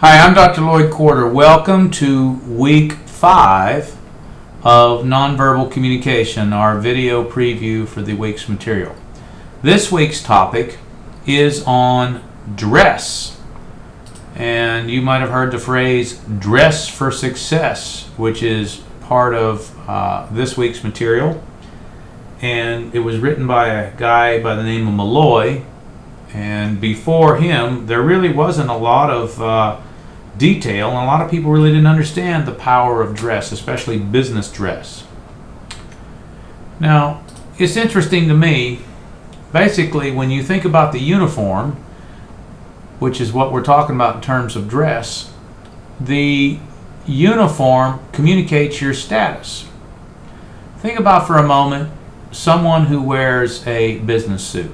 Hi, I'm Dr. Lloyd Corder. Welcome to week 5 of Nonverbal Communication, our video preview for the week's material. This week's topic is on dress. And you might have heard the phrase dress for success, which is part of this week's material. And it was written by a guy by the name of Malloy. And before him, there really wasn't a lot of detail, and a lot of people really didn't understand the power of dress, especially business dress. Now, it's interesting to me, basically, when you think about the uniform, which is what we're talking about in terms of dress, the uniform communicates your status. Think about for a moment someone who wears a business suit.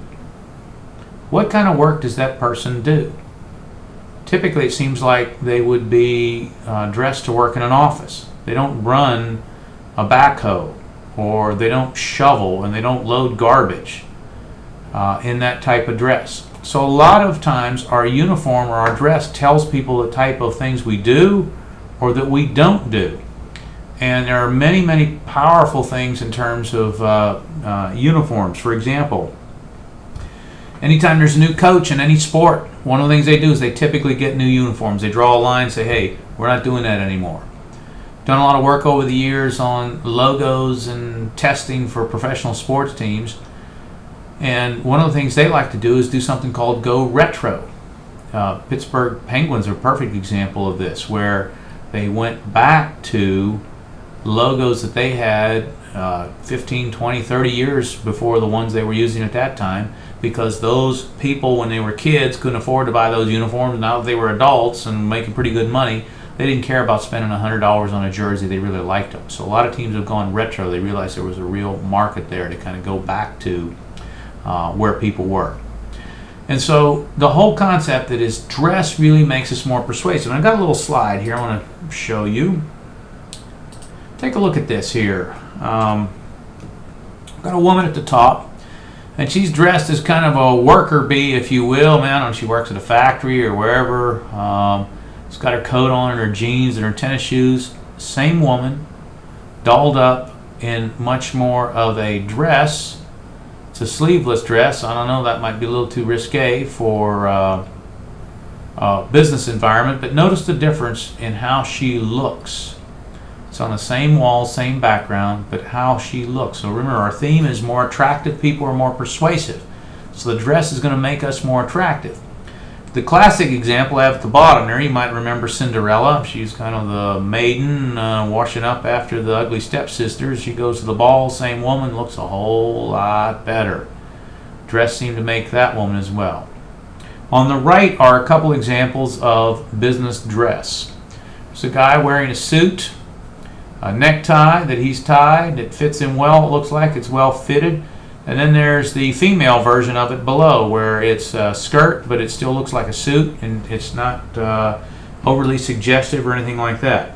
What kind of work does that person do? Typically, it seems like they would be dressed to work in an office. They don't run a backhoe, or they don't shovel, and they don't load garbage in that type of dress. So a lot of times our uniform or our dress tells people the type of things we do or that we don't do. And there are many, many powerful things in terms of uniforms. For example, anytime there's a new coach in any sport, one of the things they do is they typically get new uniforms. They draw a line and say, hey, we're not doing that anymore. Done a lot of work over the years on logos and testing for professional sports teams. And one of the things they like to do is do something called go retro. Pittsburgh Penguins are a perfect example of this, where they went back to logos that they had 15, 20, 30 years before the ones they were using at that time, because those people, when they were kids, couldn't afford to buy those uniforms. Now that they were adults and making pretty good money, they didn't care about spending $100 on a jersey. They really liked them. So a lot of teams have gone retro. They realized there was a real market there to kind of go back to where people were. And so the whole concept that is dress really makes us more persuasive. And I've got a little slide here I want to show you. Take a look at this here. I've got a woman at the top, and she's dressed as kind of a worker bee, if you will. Man, I don't know, she works at a factory or wherever. She's got her coat on and her jeans and her tennis shoes. Same woman, dolled up in much more of a dress. It's a sleeveless dress. I don't know, that might be a little too risque for a business environment, but notice the difference in how she looks. It's on the same wall, same background, but how she looks. So remember, our theme is more attractive people are more persuasive. So the dress is going to make us more attractive. The classic example I have at the bottom there, you might remember Cinderella. She's kind of the maiden washing up after the ugly stepsisters. She goes to the ball, same woman, looks a whole lot better. Dress seemed to make that woman as well. On the right are a couple examples of business dress. There's a guy wearing a suit, a necktie that he's tied that fits him well. It looks like it's well fitted. And then there's the female version of it below, where it's a skirt, but it still looks like a suit, and it's not overly suggestive or anything like that.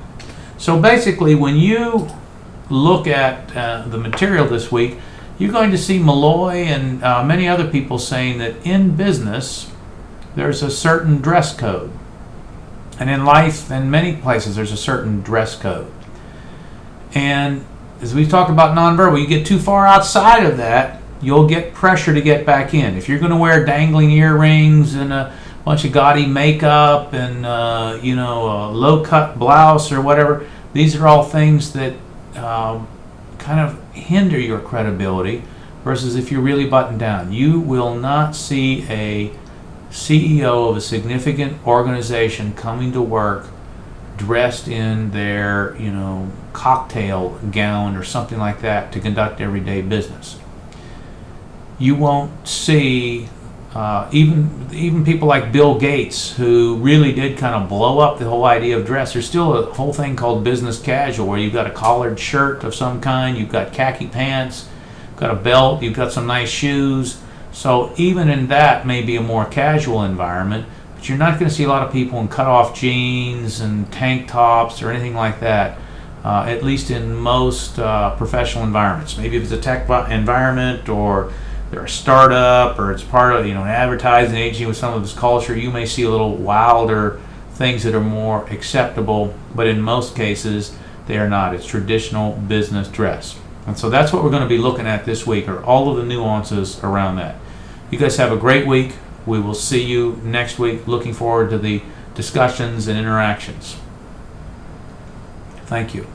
So basically, when you look at the material this week, you're going to see Malloy and many other people saying that in business there's a certain dress code, and in life, in many places, there's a certain dress code. And as we talk about nonverbal, you get too far outside of that, you'll get pressure to get back in. If you're going to wear dangling earrings and a bunch of gaudy makeup and a low-cut blouse or whatever, these are all things that kind of hinder your credibility, versus if you're really buttoned down. You will not see a CEO of a significant organization coming to work dressed in their, cocktail gown or something like that to conduct everyday business. You won't see even people like Bill Gates, who really did kind of blow up the whole idea of dress. There's still a whole thing called business casual, where you've got a collared shirt of some kind, you've got khaki pants, you've got a belt, you've got some nice shoes. So even in that may be a more casual environment, but you're not going to see a lot of people in cut-off jeans and tank tops or anything like that, at least in most professional environments. Maybe if it's a tech environment, or they're a startup, or it's part of an advertising agency with some of this culture, you may see a little wilder things that are more acceptable, but in most cases they are not. It's traditional business dress. And so that's what we're going to be looking at this week, are all of the nuances around that. You guys have a great week. We will see you next week. Looking forward to the discussions and interactions. Thank you.